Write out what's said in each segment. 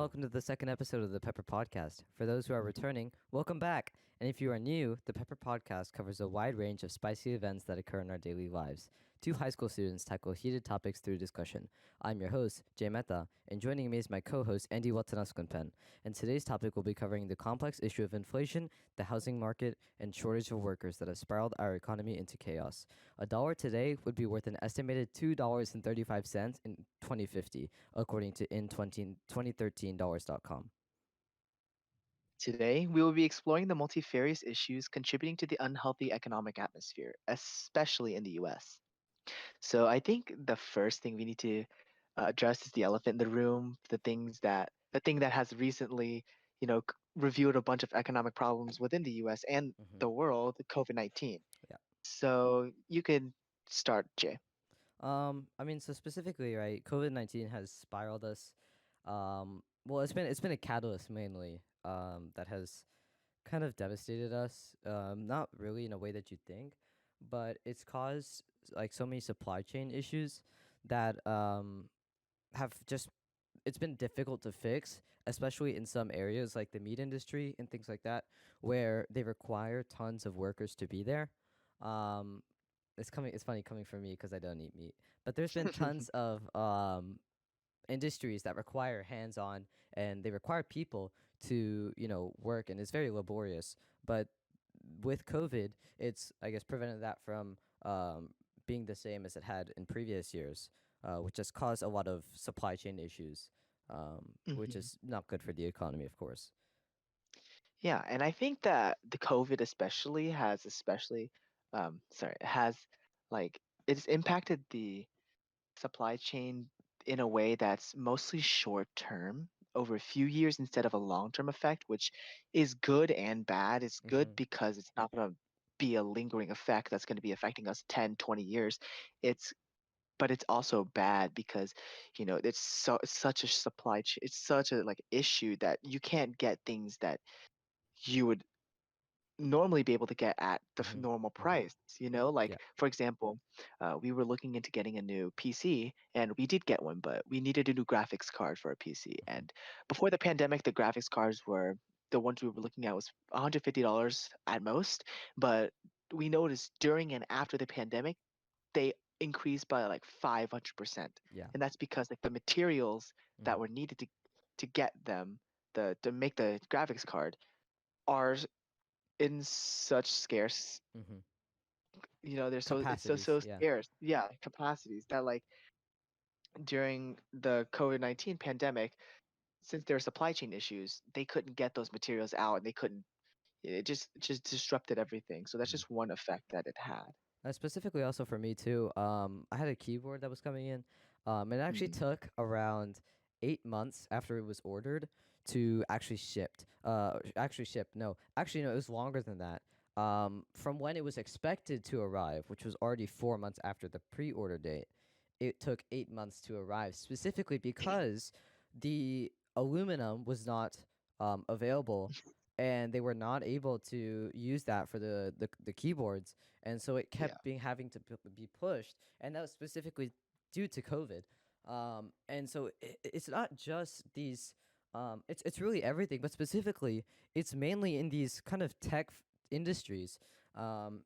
welcome to the second episode of the Pepper Podcast. For those who are returning, welcome back. And if you are new, the Pepper Podcast covers a wide range of spicy events that occur in our daily lives. Two high school students tackle heated topics through discussion. I'm your host, Jay Mehta, and joining me is my co-host, Andy Watanaskunpen. And today's topic will be covering the complex issue of inflation, the housing market, and shortage of workers that have spiraled our economy into chaos. A dollar today would be worth an estimated $2.35 in 2050, according to in 2013 dollars.com. Today, we will be exploring the multifarious issues contributing to the unhealthy economic atmosphere, especially in the US. So, I think the first thing we need to address is the elephant in the room, the thing that has recently, revealed a bunch of economic problems within the US and Hmm. the world, COVID-19. Yeah. So, you can start, Jay. So specifically, right, COVID-19 has spiraled us. Well, it's been a catalyst mainly. That has kind of devastated us. Not really in a way that you'd think, but it's caused like so many supply chain issues that have just it's been difficult to fix, especially in some areas like the meat industry and things like that, where they require tons of workers to be there. Um, it's funny coming from me because I don't eat meat, but there's been tons of industries that require hands-on and they require people to work, and it's very laborious. But with COVID, it's, I guess, prevented that from being the same as it had in previous years, which has caused a lot of supply chain issues, which Mhm. is not good for the economy, of course. Yeah, and I think that the COVID has like it's impacted the supply chain in a way that's mostly short term over a few years instead of a long term effect, which is good and bad. It's good Mm-hmm. because it's not going to be a lingering effect that's going to be affecting us 10, 20 years. It's but it's also bad because it's such a it's such a like issue that you can't get things that you would normally be able to get at the Mm-hmm. normal Mm-hmm. price. Like Yeah. for example, we were looking into getting a new PC, and we did get one, but we needed a new graphics card for a PC. Mm-hmm. And before the pandemic, the graphics cards were the ones we were looking at was $150 at most. But we noticed during and after the pandemic, they increased by like 500%, Yeah. and that's because like the materials Mm-hmm. that were needed to get them to make the graphics card are in such scarce, Mm-hmm. they're so it's so Capacities. so Yeah. scarce, yeah, capacities that like during the COVID-19 pandemic, since there were supply chain issues, they couldn't get those materials out, and they couldn't it just disrupted everything. So that's Mm-hmm. just one effect that it had. Specifically, also for me too. I had a keyboard that was coming in. It actually Mm. took around 8 months after it was ordered to actually shipped. Actually shipped. No, actually no. It was longer than that. From when it was expected to arrive, which was already 4 months after the pre-order date, it took 8 months to arrive. Specifically because the aluminum was not available, and they were not able to use that for the keyboards, and so it Yeah. kept being having to be pushed, and that was specifically due to COVID. And so it's not just these. It's really everything, but specifically, it's mainly in these kind of tech industries. Um,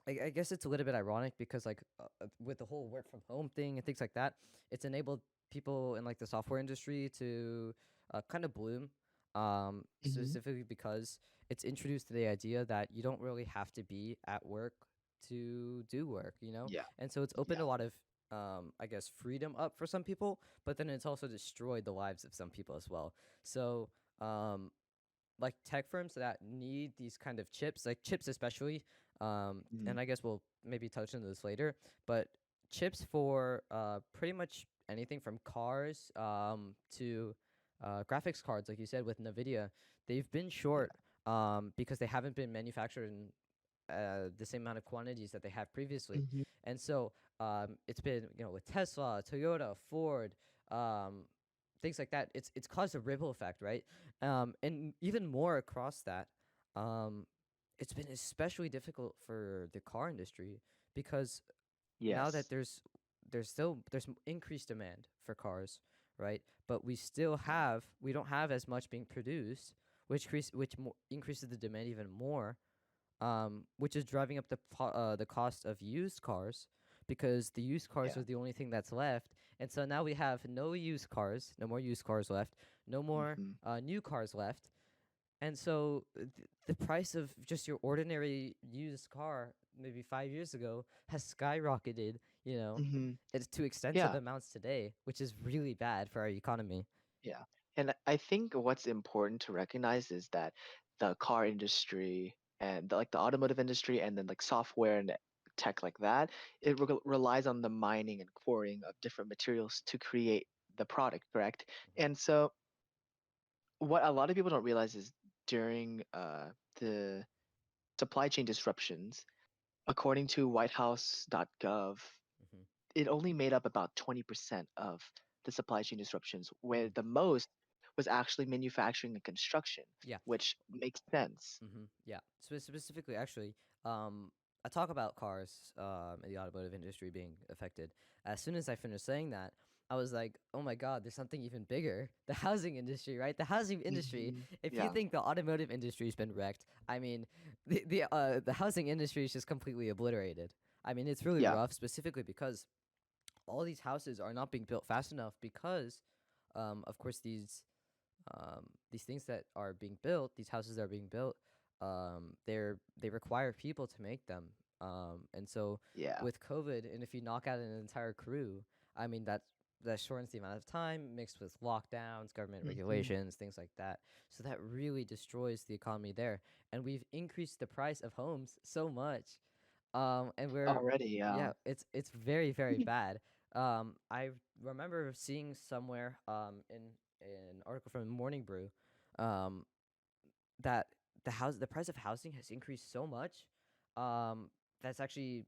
I guess it's a little bit ironic because like with the whole work from home thing and things like that, it's enabled people in like the software industry to kind of bloom. Hmm. Specifically because it's introduced to the idea that you don't really have to be at work to do work, Yeah. and so it's opened Yeah. a lot of I guess freedom up for some people, but then it's also destroyed the lives of some people as well. So um, like tech firms that need these kind of chips, like chips especially, Mm. and I guess we'll maybe touch on this later, but chips for pretty much anything from cars to graphics cards, like you said with Nvidia, they've been Yeah. short because they haven't been manufactured in the same amount of quantities that they have previously, Hmm. and so it's been with Tesla, Toyota, Ford, um, things like that. It's caused a ripple effect, right? And even more across that, um, it's been especially difficult for the car industry because now that Yes. there's increased demand for cars, right? But we don't have as much being produced, which increases the demand even more, which is driving up the cost of used cars, because the used cars Yeah. are the only thing that's left. And so now we have no more used cars left, no more Hmm. new cars left. And so the price of just your ordinary used car maybe 5 years ago has skyrocketed, you know, Hmm. it's to extensive Yeah. amounts today, which is really bad for our economy. Yeah. And I think what's important to recognize is that the car industry and like the automotive industry and then like software and tech like that, it relies on the mining and quarrying of different materials to create the product, correct? And so what a lot of people don't realize is during the supply chain disruptions, according to whitehouse.gov, Hmm. it only made up about 20% of the supply chain disruptions, where Mm. the most was actually manufacturing and construction, Yeah. which makes sense. Yeah. Specifically, actually, I talk about cars, in the automotive industry being affected. As soon as I finished saying that, I was like, "Oh my God, there's something even bigger. The housing industry, right? The housing industry. If you Yeah, think the automotive industry's been wrecked, I mean, the housing industry is just completely obliterated. I mean, it's really yeah. rough, specifically because all these houses are not being built fast enough because, of course, these things that are being built, these houses that are being built, they require people to make them. And so Yeah. with COVID, and if you knock out an entire crew, I mean that shortens the amount of time mixed with lockdowns, government Hmm. regulations, things like that. So that really destroys the economy there. And we've increased the price of homes so much. And we're Already, yeah. yeah, it's very very bad. I remember seeing somewhere in an article from Morning Brew, um, that the price of housing has increased so much, that's actually,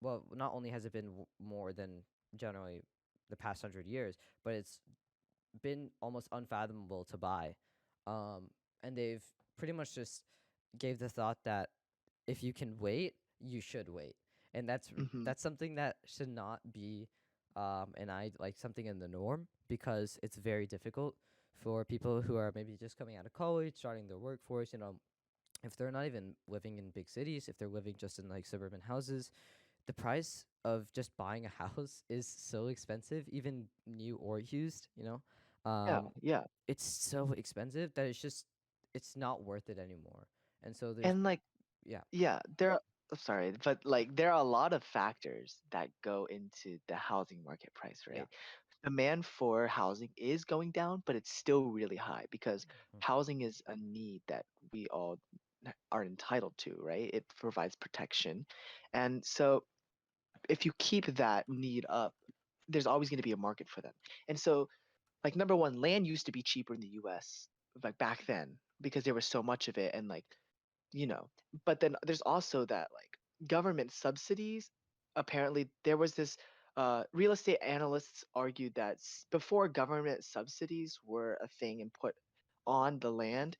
well, not only has it been more than generally the past 100 years, but it's been almost unfathomable to buy. Um, and they've pretty much just gave the thought that if you can wait, you should wait, and Hmm. that's something that should not be, and I like something in the norm, because it's very difficult for people who are maybe just coming out of college, starting their workforce. If they're not even living in big cities, if they're living just in like suburban houses, the price of just buying a house is so expensive, even new or used. Yeah, Um, yeah. it's so expensive that it's not worth it anymore. And so there's And like, yeah. yeah, I'm sorry, but like there are a lot of factors that go into the housing market price, Yeah. right? Demand for housing is going down, but it's still really high because Mhm. housing is a need that we all are entitled to, right? It provides protection. And so if you keep that need up, there's always going to be a market for them. And so, like, number one, land used to be cheaper in the US, like back then, because there was so much of it. And, like, you know, but then there's also that, like, government subsidies. Apparently, there was this. Real estate analysts argued that before government subsidies were a thing and put on the land,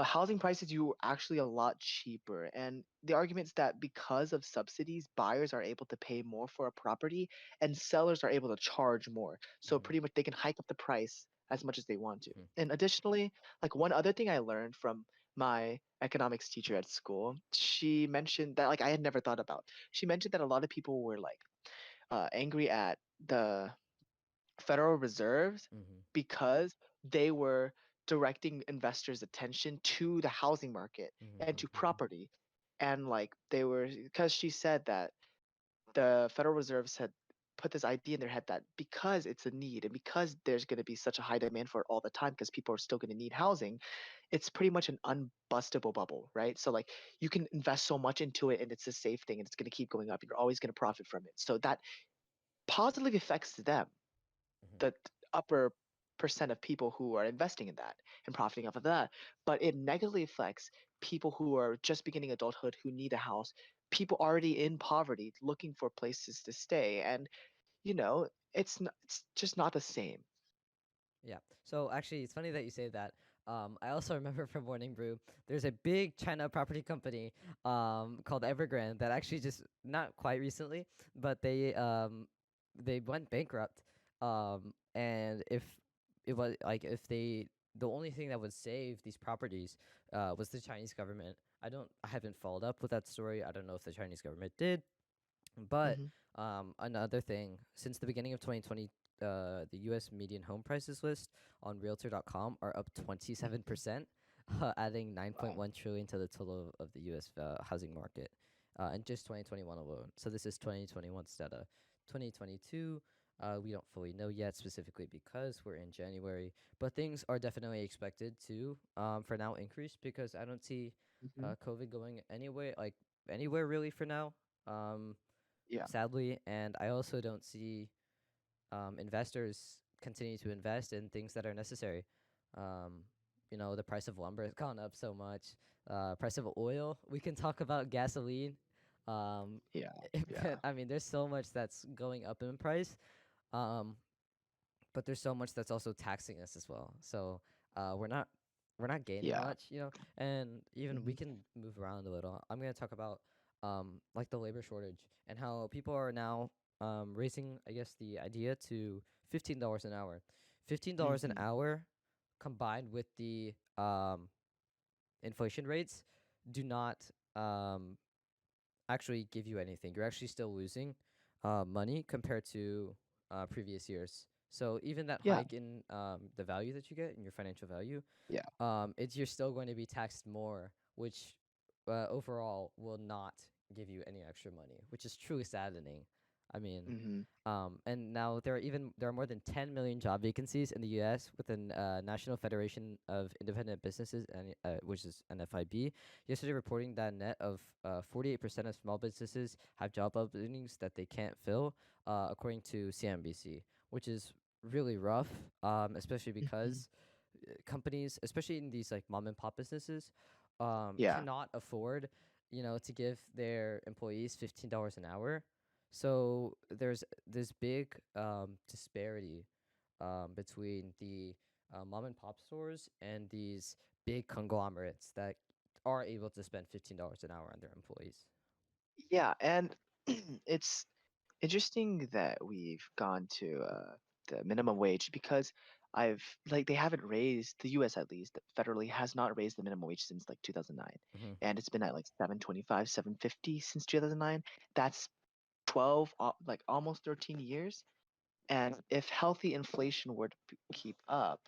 housing prices you were actually a lot cheaper. And the argument's that because of subsidies, buyers are able to pay more for a property and sellers are able to charge more. So Mhm. pretty much they can hike up the price as much as they want to. Mhm. And additionally, like one other thing I learned from my economics teacher at school, she mentioned that like I had never thought about. She mentioned that a lot of people were like angry at the Federal Reserves Mhm. because they were directing investors' attention to the housing market Mhm. and to Mhm. property. And like they were, because she said that the Federal Reserves had put this idea in their head that because it's a need and because there's going to be such a high demand for it all the time because people are still going to need housing, it's pretty much an unbustable bubble, right? So like you can invest so much into it and it's a safe thing and it's going to keep going up. You're always going to profit from it. So that positively affects them, Mhm. the upper percent of people who are investing in that and profiting off of that. But it negatively affects people who are just beginning adulthood who need a house, people already in poverty looking for places to stay. And, it's just not the same. Yeah. So actually, it's funny that you say that. I also remember from Morning Brew, there's a big China property company called Evergrande that actually just not quite recently, but they went bankrupt. And if it was like if they the only thing that would save these properties was the Chinese government. I haven't followed up with that story. I don't know if the Chinese government did, but Mm-hmm. another thing, since the beginning of 2020, the U.S. median home prices list on Realtor.com are up Mm-hmm. 27%, adding Wow. 9.1 trillion to the total of the U.S. Housing market, in just 2021 alone. So this is 2021 data. 2022, we don't fully know yet, specifically because we're in January, but things are definitely expected to, for now, increase because I don't see, Mm-hmm. COVID going anywhere, like anywhere really for now. Um, Yeah. Sadly, and I also don't see, investors continue to invest in things that are necessary. Um, the price of lumber has gone up so much. Price of oil. We can talk about gasoline. Um, Yeah. but Yeah. I mean, there's so much that's going up in price. Um, but there's so much that's also taxing us as well. So we're not gaining Yeah. much, and even we Mm-hmm. can move around a little. I'm gonna talk about like the labor shortage and how people are now raising, I guess, the idea to $15 an hour. $15 an Mm-hmm. hour combined with the inflation rates do not um actually give you anything. You're actually still losing money compared to previous years. So even that Yeah. hike in the value that you get in your financial value, Yeah. it's you're still going to be taxed more, which overall will not give you any extra money, which is truly saddening. I mean, Mm-hmm. and now there are more than 10 million job vacancies in the U.S. within National Federation of Independent Businesses, and which is NFIB, yesterday reporting that a net of 48% of small businesses have job openings that they can't fill, according to CNBC, which is really rough, especially Mm-hmm. because companies, especially in these like mom and pop businesses, Yeah. cannot afford, to give their employees $15 an hour. So there's this big disparity between the mom and pop stores and these big conglomerates that are able to spend $15 an hour on their employees. Yeah. And it's interesting that we've gone to the minimum wage because I've like they haven't raised the U.S. at least federally has not raised the minimum wage since like 2009, Mm-hmm. and it's been at like 725, 750 since 2009. That's 12, like almost 13 years. And if healthy inflation were to keep up,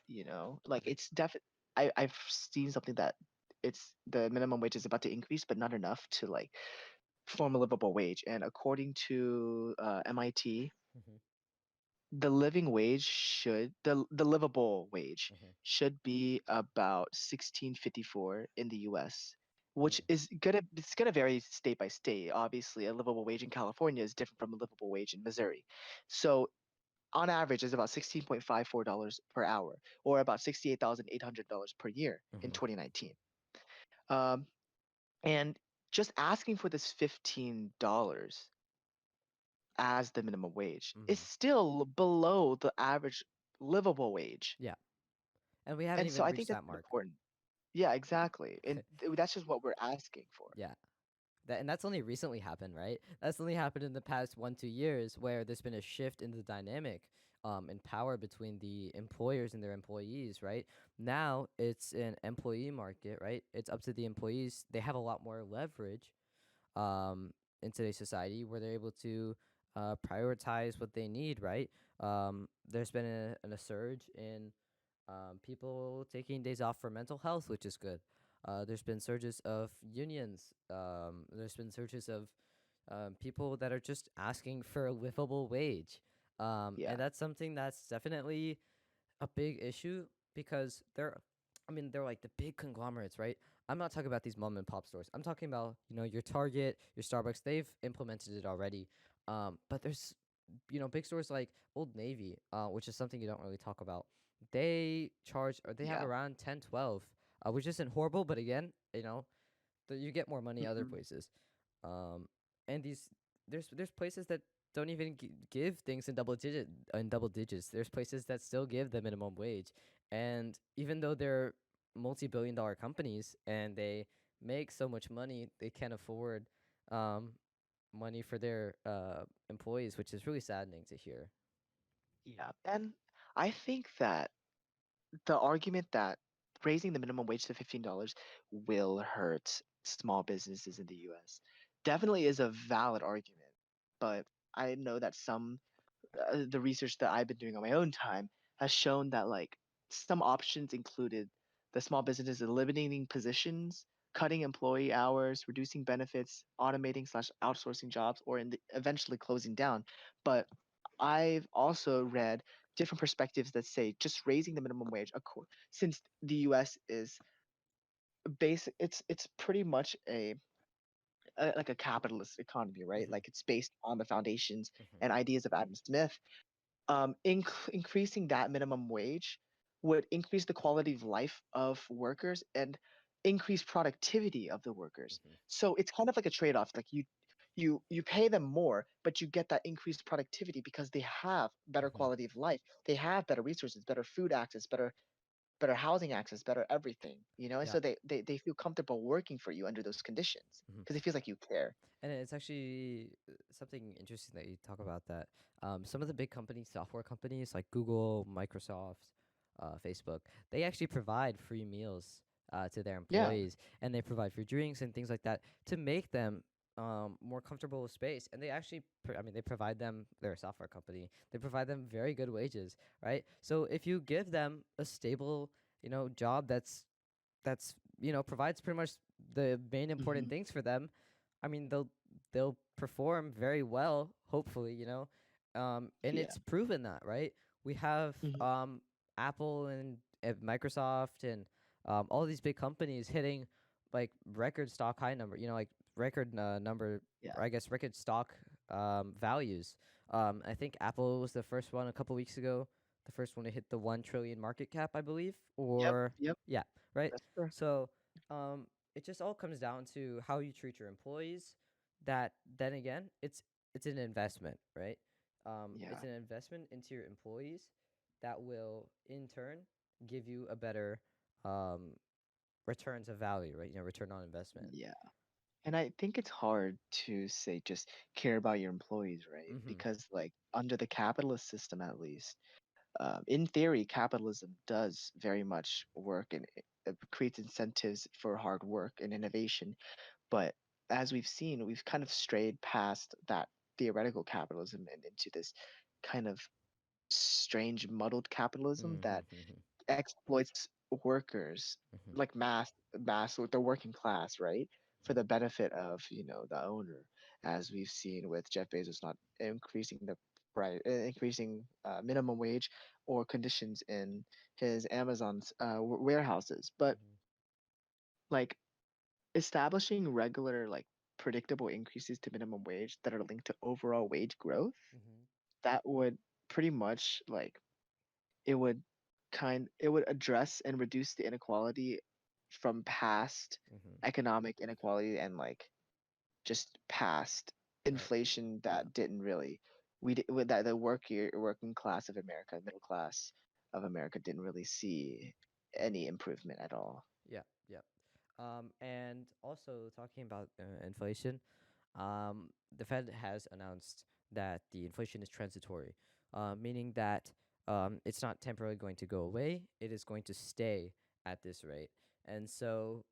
like it's definitely I've seen something that it's the minimum wage is about to increase, but not enough to like form a livable wage. And according to MIT, Mm-hmm. the livable wage Mm-hmm. should be about 1654 in the U.S., Mm. which it's gonna vary state by state. Obviously, a livable wage in California is different from a livable wage in Missouri. So on average, it's about $16.54 per hour, or about $68,800 per year in Mm-hmm. 2019. Um, and just asking for this $15 as the minimum wage is Mm-hmm. still below the average livable wage. Yeah, and we haven't And so even I think reached that's that mark. important. Yeah, exactly. And that's just what we're asking for. Yeah. And that's only recently happened, right? That's only happened in the past 1 2 years, where there's been a shift in the dynamic, in power between the employers and their employees, right? Now it's an employee market, right? It's up to the employees. They have a lot more leverage, um, in today's society, where they're able to prioritize what they need, right? There's been a surge in people taking days off for mental health, which is good. There's been surges of unions. There's been surges of people that are just asking for a livable wage. Yeah. And that's something that's definitely a big issue because they're like the big conglomerates, right? I'm not talking about these mom and pop stores. I'm talking about, your Target, your Starbucks. They've implemented it already. But there's, big stores like Old Navy, which is something you don't really talk about. They charge, or they have Yeah. around 10, 12, which isn't horrible, but again, you get more money other Hmm. places. Um, and there's places that don't even give things in double digits. There's places that still give the minimum wage, and even though they're multi-billion-dollar companies and they make so much money, they can't afford um, money for their employees, which is really saddening to hear. Yeah. And I think that the argument that raising the minimum wage to $15 will hurt small businesses in the US definitely is a valid argument. But I know that the research that I've been doing on my own time has shown that like some options included the small businesses eliminating positions, cutting employee hours, reducing benefits, automating slash outsourcing jobs, or eventually closing down. But I've also read different perspectives that say just raising the minimum wage, since the U.S. is basic, it's pretty much like a capitalist economy, right? Mm-hmm. Like it's based on the foundations Mm-hmm. and ideas of Adam Smith. Increasing that minimum wage would increase the quality of life of workers and increase productivity of the workers. Mm-hmm. So it's kind of like a trade-off. Like you pay them more, but you get that increased productivity because they have better Mm-hmm. quality of life. They have better resources, better food access, better housing access, better everything. And Yeah. so they feel comfortable working for you under those conditions Mm-hmm. because it feels like you care. And it's actually something interesting that you talk about that. Some of the big companies, software companies like Google, Microsoft, Facebook, they actually provide free meals to their Yeah. employees, and they provide free drinks and things like that to make them more comfortable with space. And they actually, I mean, they provide them. They're a software company. They provide them very good wages, right? So if you give them a stable, job that's provides pretty much the main important Hmm. things for them. I mean, they'll perform very well, hopefully, and Yeah. it's proven that, right? We have Hmm. Apple and Microsoft and all these big companies hitting like record stock high number, like record number, Yeah. or I guess record stock values. I think Apple was the first one a couple weeks ago, the first one to hit the 1 trillion market cap, I believe, Yep. or Yep. yeah, right. That's true. So it just all comes down to how you treat your employees. That then again, it's an investment, right? It's Yeah. an investment into your employees that will in turn give you a better um, returns of value, right? Return on investment. Yeah. And I think it's hard to say just care about your employees, right? Mm-hmm. Because, like, under the capitalist system, at least, in theory, capitalism does very much work and it creates incentives for hard work and innovation. But as we've seen, we've kind of strayed past that theoretical capitalism and into this kind of strange, muddled capitalism Mm-hmm. that Mm-hmm. exploits workers Mm-hmm. like mass with the working class, right, for the benefit of the owner, as we've seen with Jeff Bezos not increasing the price, increasing minimum wage or conditions in his Amazon's warehouses. But Mm-hmm. like establishing regular, like, predictable increases to minimum wage that are linked to overall wage growth, Mm-hmm. that would pretty much like it would address and reduce the inequality from past Mm-hmm. economic inequality and like just past Right. inflation that didn't really with that the working class of America, middle class of America, didn't really see Mm-hmm. any improvement at all. Yeah. Yeah. And also talking about inflation, the Fed has announced that the inflation is transitory, meaning that it's not temporarily going to go away. It is going to stay at this rate. And so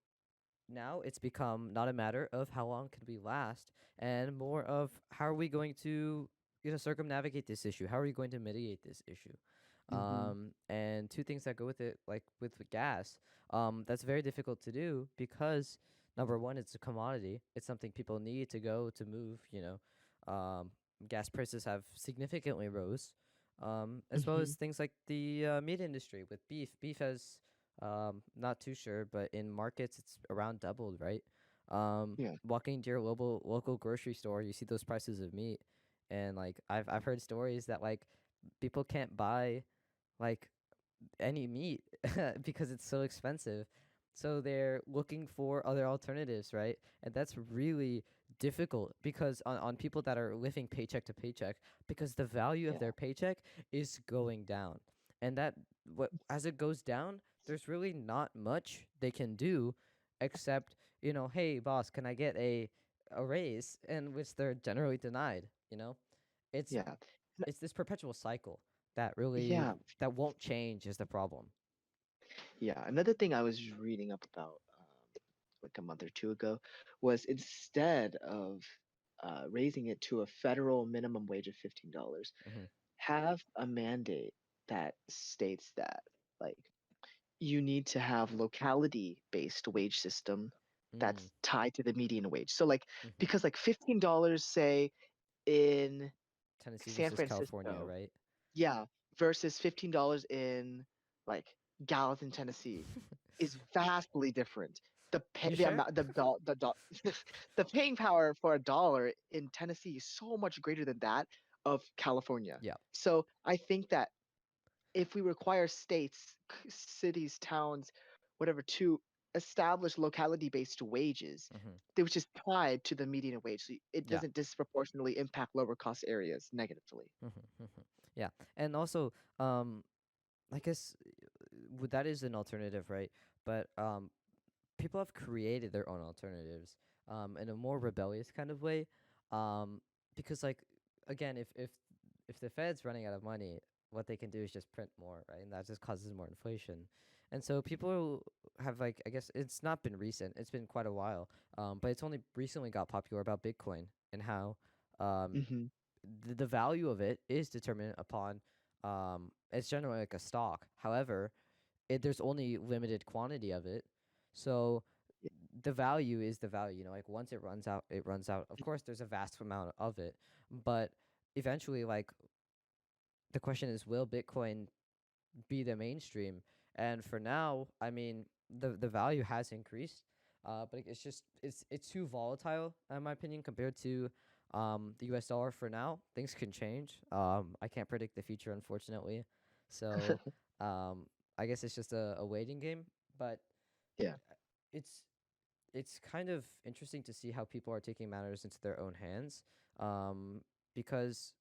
now it's become not a matter of how long can we last, and more of how are we going to circumnavigate this issue? How are we going to mitigate this issue? Mm-hmm. And two things that go with it, like with the gas, that's very difficult to do because number one, it's a commodity. It's something people need to go to move. Gas prices have significantly rose, as well Mm-hmm. as things like the meat industry with beef. Beef has not too sure, but in markets it's around doubled, right? Yeah. Walking to your local grocery store, you see those prices of meat, and like I've heard stories that like people can't buy like any meat because it's so expensive. So they're looking for other alternatives, right? And that's really difficult because on people that are living paycheck to paycheck, because the value of Yeah. their paycheck is going down. And that what as it goes down, there's really not much they can do except, hey boss, can I get a raise? And which they're generally denied. It's Yeah. it's this perpetual cycle that really Yeah, that won't change is the problem. yeah. Another thing I was reading up about like a month or two ago was instead of raising it to a federal minimum wage of $15, Hmm. have a mandate that states that like you need to have locality based wage system Mm. that's tied to the median wage. So like Hmm. because like $15 say in Tennessee San versus California, Francisco, right? yeah, versus $15 in like Gallatin, Tennessee is vastly different. You The sure? amount the paying power for a dollar in Tennessee is so much greater than that of California. Yeah. So I think that if we require states, cities, towns, whatever, to establish locality based wages, Hmm. which is tied to the median wage, so it Yeah. doesn't disproportionately impact lower cost areas negatively. Hmm. Hmm. Yeah. And also, I guess that is an alternative, right? But people have created their own alternatives in a more rebellious kind of way, um, because like again, if the Fed's running out of money, what they can do is just print more, right? And that just causes more inflation. And so people have like I guess it's not been recent; it's been quite a while, but it's only recently got popular about Bitcoin and how um, Hmm. the value of it is determined upon it's generally like a stock. However, there's only limited quantity of it, so the value is the value. You know, like once it runs out, it runs out. Of course, there's a vast amount of it, but eventually, like the question is, will Bitcoin be the mainstream? And for now, I mean, the value has increased, but it's just it's too volatile in my opinion compared to the U.S. dollar. For now, things can change. I can't predict the future, unfortunately. So um, I guess it's just a waiting game. But Yeah. it's it's kind of interesting to see how people are taking matters into their own hands, um, because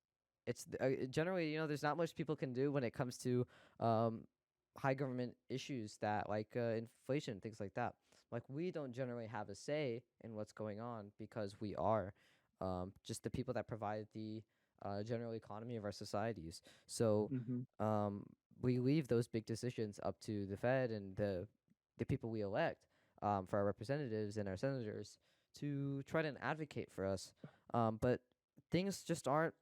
generally, you know, there's not much people can do when it comes to um, high government issues that like inflation, things like that. Like we don't generally have a say in what's going on because we are just the people that provide the general economy of our societies. So Hmm. um, we leave those big decisions up to the Fed and the people we elect for our representatives and our senators to try to advocate for us. But things just aren't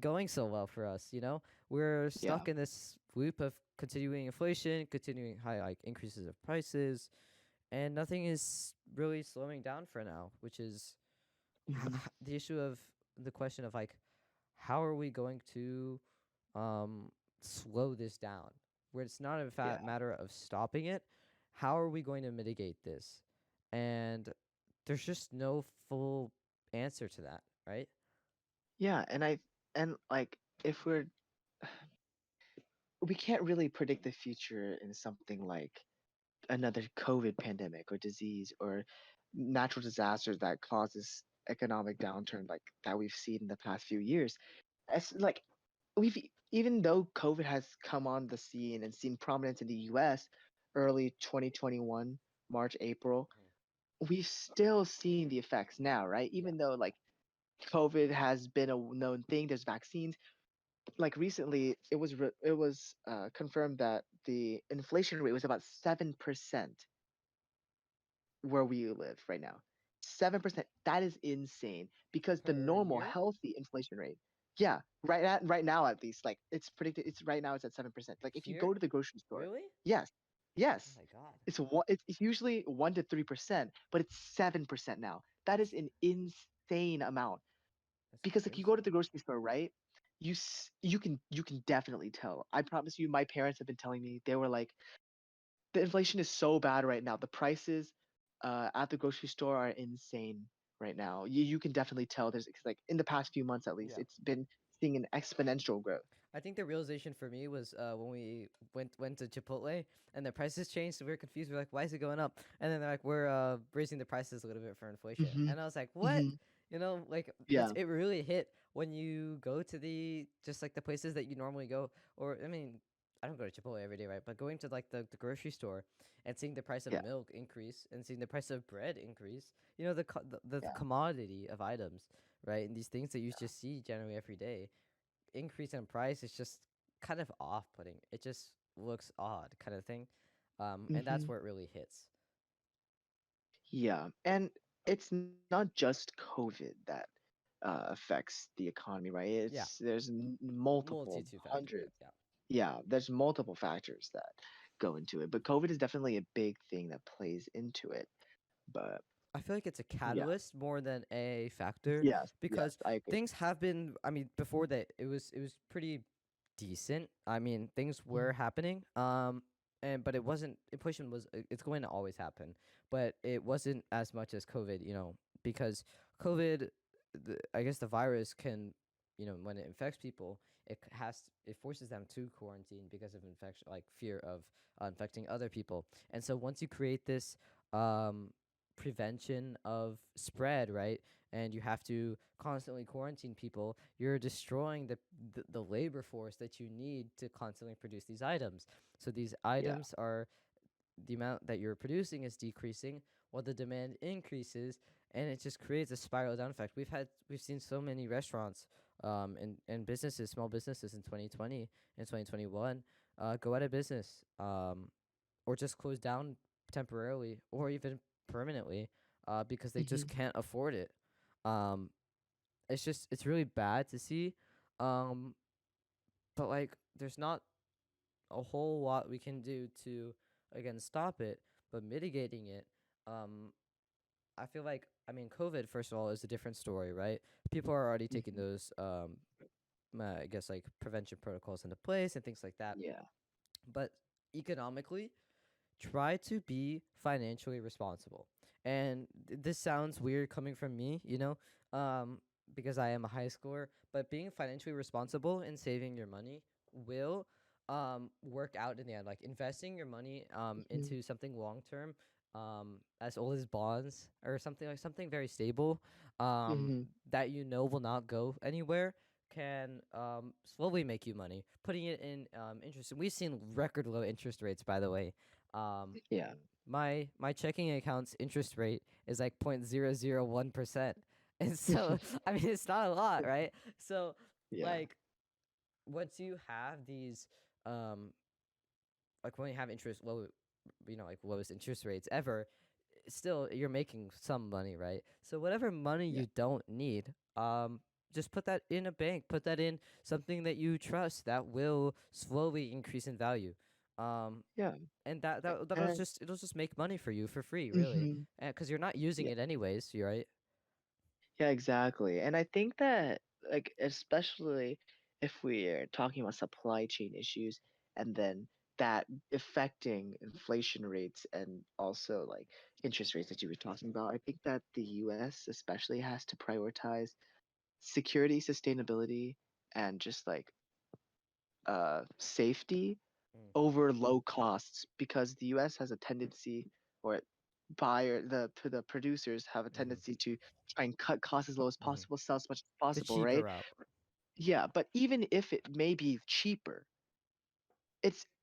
going so well for us. You know, we're Yeah. stuck in this loop of continuing inflation, continuing high like increases of prices, and nothing is really slowing down for now. Which is Hmm. the issue of the question of like, how are we going to slow this down? Where it's not a Yeah. matter of stopping it. How are we going to mitigate this? And there's just no full answer to that, right? Yeah. And like if we can't really predict the future in something like another COVID pandemic or disease or natural disasters that causes economic downturn like that we've seen in the past few years. It's like we've even though COVID has come on the scene and seen prominence in the US early 2021, March, April, we've still seen the effects now, right? Yeah. Even though like COVID has been a known thing, there's vaccines. Like recently, it was confirmed that the inflation rate was about 7% where we live right now. 7%. That is insane because the Per normal year? healthy inflation rate, yeah, right now at least, like it's predicted. It's right now it's at 7%. Like if you Here? go to the grocery store, Really? yes, Oh yes, my god. it's usually 1 to 3%, but it's 7% now. That That's is an insane amount that's because like you go to crazy. the grocery store, right? You can definitely tell. I promise you, my parents have been telling me they were like, the inflation is so bad right now. The prices at the grocery store are insane right now. You can definitely tell there's like in the past few months at least, Yeah. it's been seeing an exponential growth. I think the realization for me was when we went to Chipotle and the prices changed, so we were confused. We are like, "Why is it going up?" And then they're like, "We're raising the prices a little bit for inflation." Hmm. And I was like, "What?" Hmm. You know, like Yeah, it really hit when you go to the just like the places that you normally go. Or I mean, I don't go to Chipotle every day, right? But going to like the grocery store and seeing the price of yeah, milk increase and seeing the price of bread increase, you know, the yeah, commodity of items, right? And these things that you just see generally every day increase in price is just kind of off-putting. It just looks odd, kind of thing. And that's Hmm. where it really hits. Yeah, and it's not just COVID that affects the economy, right? Yeah, There's multiple multitude factors. hundreds. Yeah. Yeah, there's multiple factors that go into it, but COVID is definitely a big thing that plays into it. But I feel like it's a yeah, catalyst more than a factor yes, because yes, I agree. things have been. I mean, before that, it was pretty decent. I mean, things were Mhm, happening. And but it wasn't. Inflation was. It's going to always happen, but it wasn't as much as COVID. Because COVID, I guess the virus can, when it infects people, it forces them to quarantine because of infection, like fear of infecting other people. And so once you create this, um prevention of spread, right? And you have to constantly quarantine people, you're destroying the labor force that you need to constantly produce these items. So these yeah. items are the amount that you're producing is decreasing while the demand increases, and it just creates a spiral down effect. We've seen so many restaurants, and businesses, small businesses in 2020 and 2021, go out of business, or just close down temporarily or even permanently, because they just Hmm. can't afford it. Um, it's really bad to see, um, but like there's not a whole lot we can do to again stop it, but mitigating it. Um, I feel like, I mean, COVID first of all is a different story, right? People are already taking Hmm. those, I guess, like prevention protocols into place and things like that. Yeah. But economically, try to be financially responsible. And this sounds weird coming from me, um, because I am a high schooler, but being financially responsible and saving your money will work out in the end. Like investing your money Hmm. into something long term, as old as bonds or something, like something very stable, um, Hmm. that will not go anywhere, can slowly make you money. Putting it in interest, and we've seen record low interest rates, by the way. um, Yeah. my checking account's interest rate is like 0.001%. And so I mean it's not a lot, right? So Yeah. like once you have these, um like when you have interest low, like lowest interest rates ever, still you're making some money, right? So whatever money Yeah. you don't need, just put that in a bank, put that in something that you trust that will slowly increase in value. um Yeah. and it'll just make money for you for free, really, Hmm. because you're not using Yeah. it anyways, you right? Yeah, exactly. And I think that, like, especially if we're talking about supply chain issues and then that affecting inflation rates and also like interest rates that you were talking about, I think that the US especially has to prioritize security, sustainability, and just like safety Mm. over low costs because the US has a tendency, or the producers have a Mhm. tendency to try and cut costs as low as Mhm. possible, sell as much as The possible, cheaper right? route. Yeah, but even if it may be cheaper,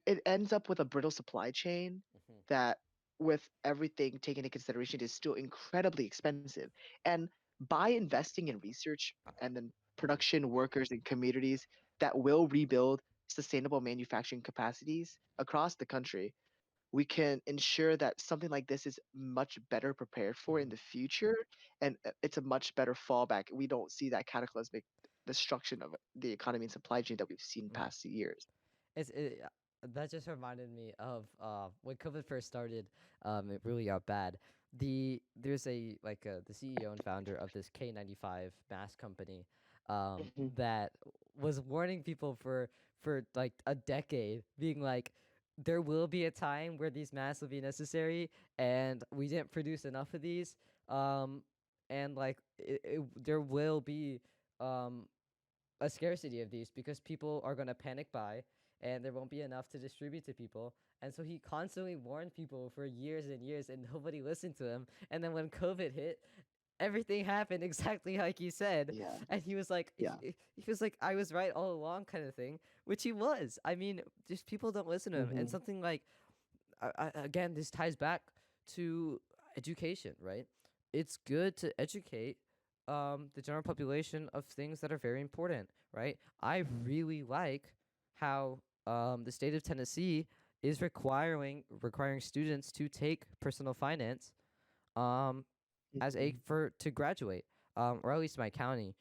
it ends up with a brittle supply chain Mhm. that, with everything taken into consideration, is still incredibly expensive. And by investing in research and then Mhm. production workers and communities that will rebuild sustainable manufacturing capacities across the country, we can ensure that something like this is much better prepared for in Mhm. the future, and it's a much better fallback. We don't see that cataclysmic destruction of the economy and supply chain that we've seen Mhm. past years. That just reminded me of when COVID first started. It really got bad. There's the CEO and founder of this K95 mask company, Hmm. that was warning people for like a decade, being like, there will be a time where these masks will be necessary, and we didn't produce enough of these, um, and like there will be um a scarcity of these because people are going to panic buy, and there won't be enough to distribute to people. And so he constantly warned people for years and years, and nobody listened to him. And then when COVID hit, everything happened exactly like he said. Yeah, And he was like, yeah. he was like, I was right all along, kind of thing, which he was. I mean, just people don't listen to him. And Hmm. something like, again, this ties back to education, right? It's good to educate the general population of things that are very important, right? I really like how the state of Tennessee is requiring students to take personal finance um, as a Mhm. for to graduate, or at least my county,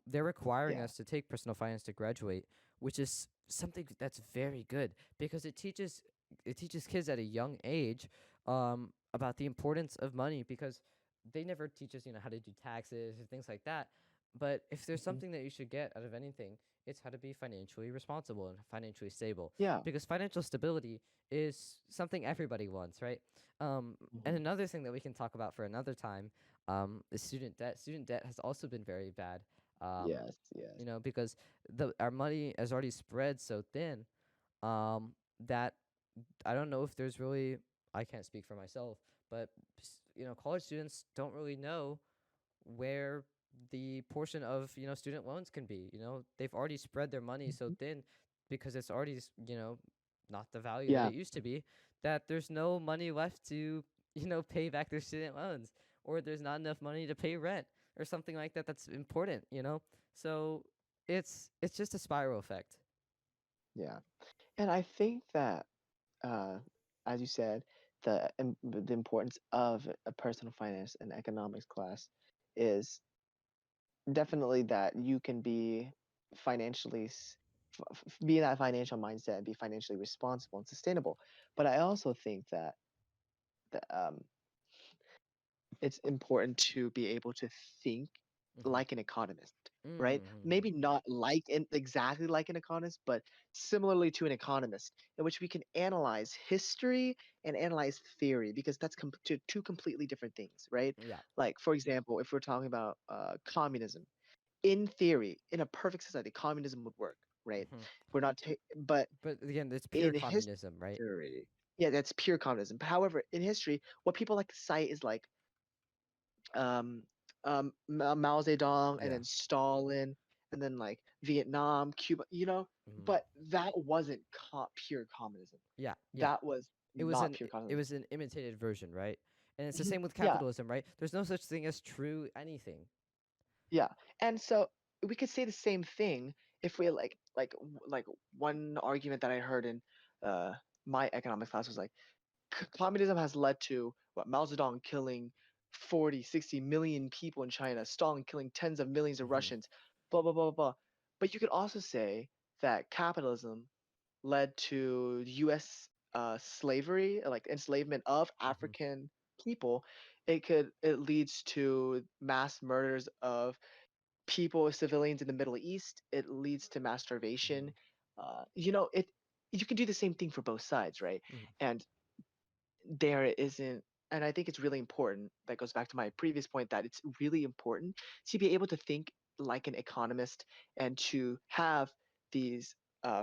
they're requiring Yeah. us to take personal finance to graduate, which is something that's very good because it teaches kids at a young age about the importance of money because they never teach us how to do taxes or things like that. But if there's Mhm. something that you should get out of anything, it's how to be financially responsible and financially stable Yeah. because financial stability is something everybody wants, right? And Mhm. another thing that we can talk about for another time is student debt. Student debt has also been very bad, um, Yes. Yes. because our money has already spread so thin that I don't know if there's really. I can't speak for myself, but college students don't really know where the portion of student loans can be. They've already spread their money so Mhm. thin because it's already not the value that Yeah. it used to be, that there's no money left to pay back their student loans, or there's not enough money to pay rent or something like that that's important. So it's just a spiral effect. Yeah. And I think that, uh, as you said, the importance of a personal finance and economics class is definitely that you can be financially be in that financial mindset and be financially responsible and sustainable. But I also think that the, it's important to be able to think Mm-hmm. like an economist, right? Mm-hmm. Maybe not exactly like an economist, but similarly to an economist, in which we can analyze history and analyze theory, because that's two completely different things, right? Yeah. Like, for example, if we're talking about communism, in theory, in a perfect society, communism would work, right? Mm-hmm. We're not, but But again, it's pure in communism, right? history, yeah, that's pure communism. But however, in history, what people like to cite is like um, Mao Zedong, and Yeah. then Stalin, and then like Vietnam, Cuba, Mm-hmm. but that wasn't pure communism. Yeah. Yeah. That was it was not an pure it communism. was an imitated version, right? And it's the Mhm. same with Yeah, capitalism, right? There's no such thing as true anything. yeah. And so we could say the same thing if we like one argument that I heard in uh, my economics class was like, communism has led to what Mao Zedong killing 40, 60 million people in China, Stalin killing tens of millions of Hmm. Russians, blah, blah, blah, blah. But you could also say that capitalism led to US slavery, like enslavement of Hmm. African people. It leads to mass murders of people, civilians in the Middle East. It leads to mass Hmm. starvation. It you can do the same thing for both sides, right? Hmm. And there isn't, and I think it's really important, that goes back to my previous point, that it's really important to be able to think like an economist and to have these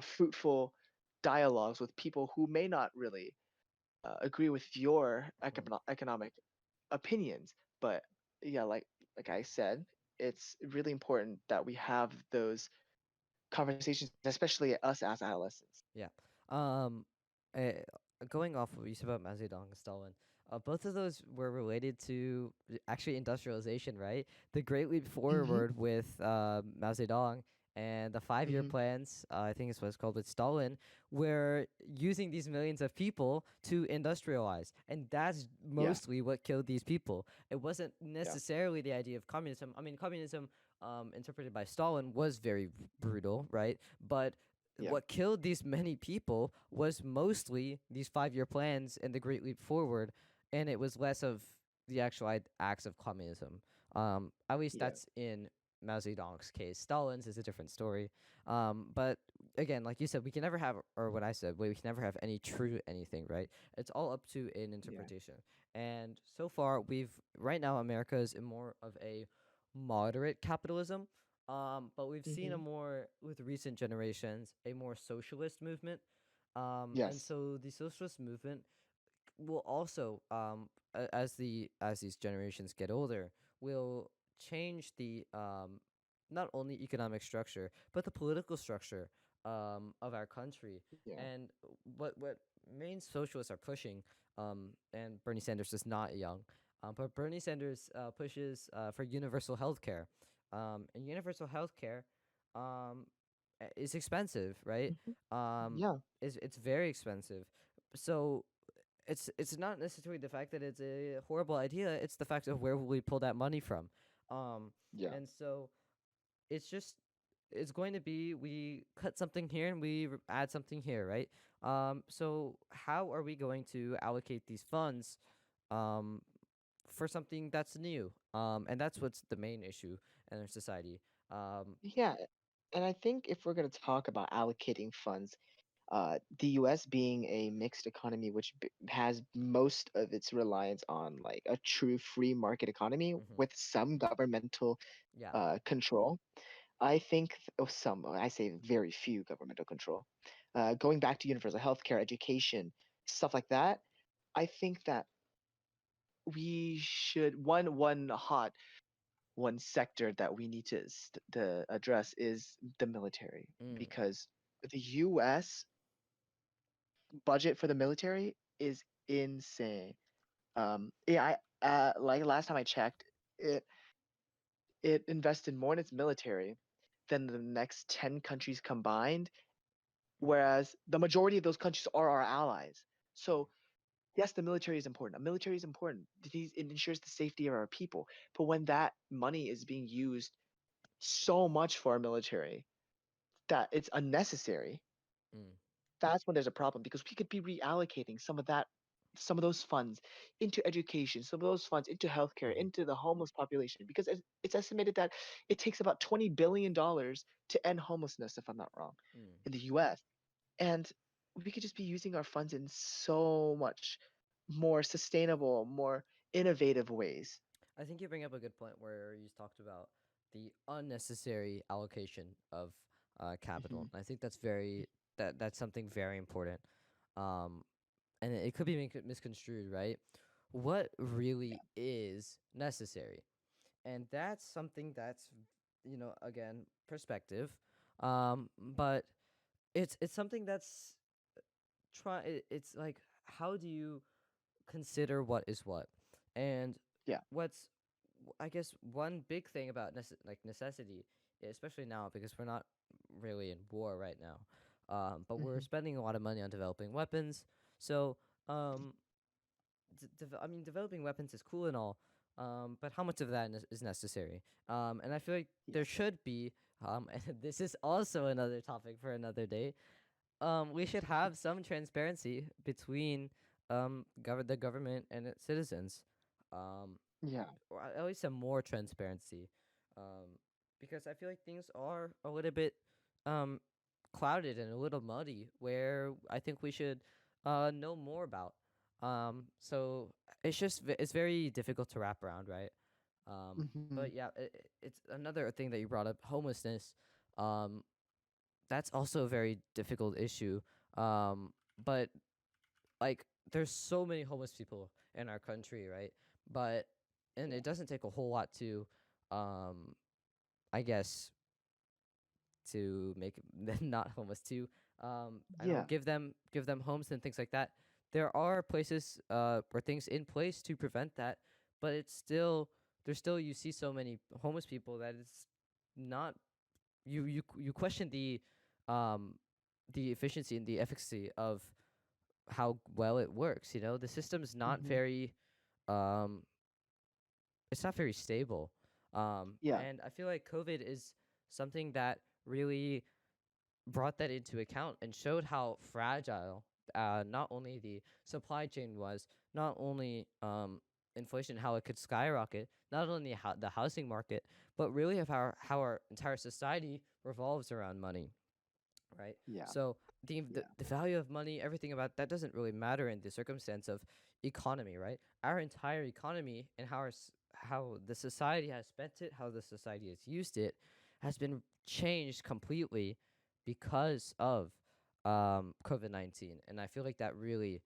fruitful dialogues with people who may not really agree with your Hmm. economic opinions. But yeah, like I said, it's really important that we have those conversations, especially us as adolescents. Yeah. Um, uh, Going off what you said about Mao Zedong and Stalin, both of those were related to actually industrialization, right? The Great Leap Hmm. Forward with Mao Zedong and the 5-year Hmm. plans, I think it's what it's called with Stalin, were using these millions of people to industrialize, and that's Yeah, mostly what killed these people. It wasn't yeah, necessarily the idea of communism. I mean, communism, interpreted by Stalin, was very brutal, right? But yeah, what killed these many people was mostly these 5-year plans and the Great Leap Forward, and it was less of the actual acts of communism. At least yeah, that's in Mao Zedong's case. Stalin's is a different story. But again, like you said, we can never have, or what I said, we can never have any true anything, right? It's all up to an yeah. interpretation. And so far, right now, America is in more of a moderate capitalism, but we've seen a Hmm. more, with recent generations, a more socialist movement. And Yes. so the socialist movement will also, as these generations get older, will change the not only economic structure but the political structure of our country. Yeah. And what main socialists are pushing, and Bernie Sanders is not young, but Bernie Sanders pushes for universal health care. And universal health care, um, is expensive, right? Mhm. Um, Yeah. is it's very expensive. So it's not necessarily the fact that it's a horrible idea. It's the fact of where will we pull that money from, um, Yeah. and so it's just it's going to be we cut something here and we add something here, right? So how are we going to allocate these funds um, for something that's new? And that's what's the main issue in our society. Yeah. And I think if we're going to talk about allocating funds, the US being a mixed economy, which has most of its reliance on like a true free market economy Hmm. with some governmental Yeah. control, I think, I say very few governmental control. Going back to universal healthcare, education, stuff like that, I think that we should one sector that we need to address is the military Mm. because the U.S. budget for the military is insane. Yeah, like last time I checked, it it invested more in its military than the next 10 countries combined, Mm. whereas the majority of those countries are our allies. So yes, the military is important. A military is important. It ensures the safety of our people. But when that money is being used so much for our military that it's unnecessary, Mm. that's when there's a problem because we could be reallocating some of those funds into education, some of those funds into healthcare, Mm-hmm. into the homeless population, because it's estimated that it takes about $20 billion to end homelessness, if I'm not wrong, Mm. in the US. And we could just be using our funds in so much more sustainable, more innovative ways. I think you bring up a good point where you talked about the unnecessary allocation of capital. Hmm. And I think that's something very important. Um, and it could be misconstrued, right? What really is necessary? And that's something that's again perspective. But it's something that's it's like how do you consider what is what? And Yeah. what's I guess one big thing about necessity, especially now because we're not really in war right now, but we're Hmm. spending a lot of money on developing weapons. So, um, I mean, developing weapons is cool and all, but how much of that is necessary? And I feel like Yeah. there should be. And this is also another topic for another day. We should have some transparency between the government and its citizens. Um, Yeah. or at least some more transparency, um, because I feel like things are a little bit um, clouded and a little muddy. Where I think we should know more about. So it's very difficult to wrap around, right? Hmm. But yeah, it's another thing that you brought up, homelessness. Um, that's also a very difficult issue. But like there's so many homeless people in our country, right? But and Yeah. it doesn't take a whole lot to um I guess to make them not homeless to I don't know, Yeah. give them homes and things like that. There are places or things in place to prevent that, but it's still there's still you see so many homeless people that it's not you question um the efficiency and the efficacy of how well it works. The system's not Hmm. very um it's not very stable. Yeah. And I feel like COVID is something that really brought that into account and showed how fragile not only the supply chain was, not only inflation, how it could skyrocket, not only the housing market, but really of how our entire society revolves around money, right? Yeah. So the, the Yeah. the value of money, everything about that doesn't really matter in the circumstance of economy, right? Our entire economy and how the society has spent it, how the society has used it, has been changed completely because of COVID-19, and I feel like that really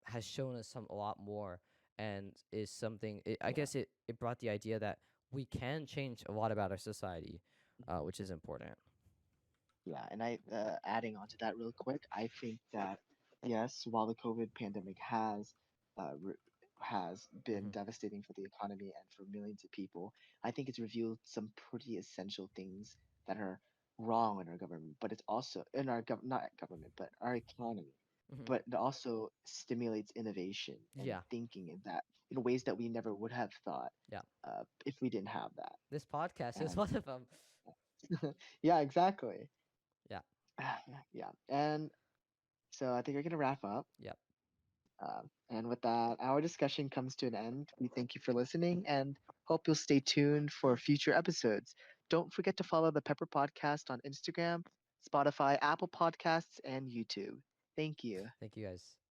has shown us a lot more, and is something. I Yeah. guess it brought the idea that we can change a lot about our society, Mhm. which is important. Yeah, and adding on to that real quick, I think that yes, while the COVID pandemic uh, re- has been Hmm. devastating for the economy and for millions of people, I think it's revealed some pretty essential things that are wrong in our government, but it's also in our not government, but our economy. Hmm. But it also stimulates innovation and Yeah, thinking in that in ways that we never would have thought yeah. if we didn't have that. This podcast is And one of them. yeah, exactly. Yeah, Yeah, and so I think we're gonna wrap up. yeah. And with that, our discussion comes to an end. We thank you for listening and hope you'll stay tuned for future episodes. Don't forget to follow the Pepper Podcast on Instagram, Spotify, Apple Podcasts, and YouTube. Thank you. Thank you guys.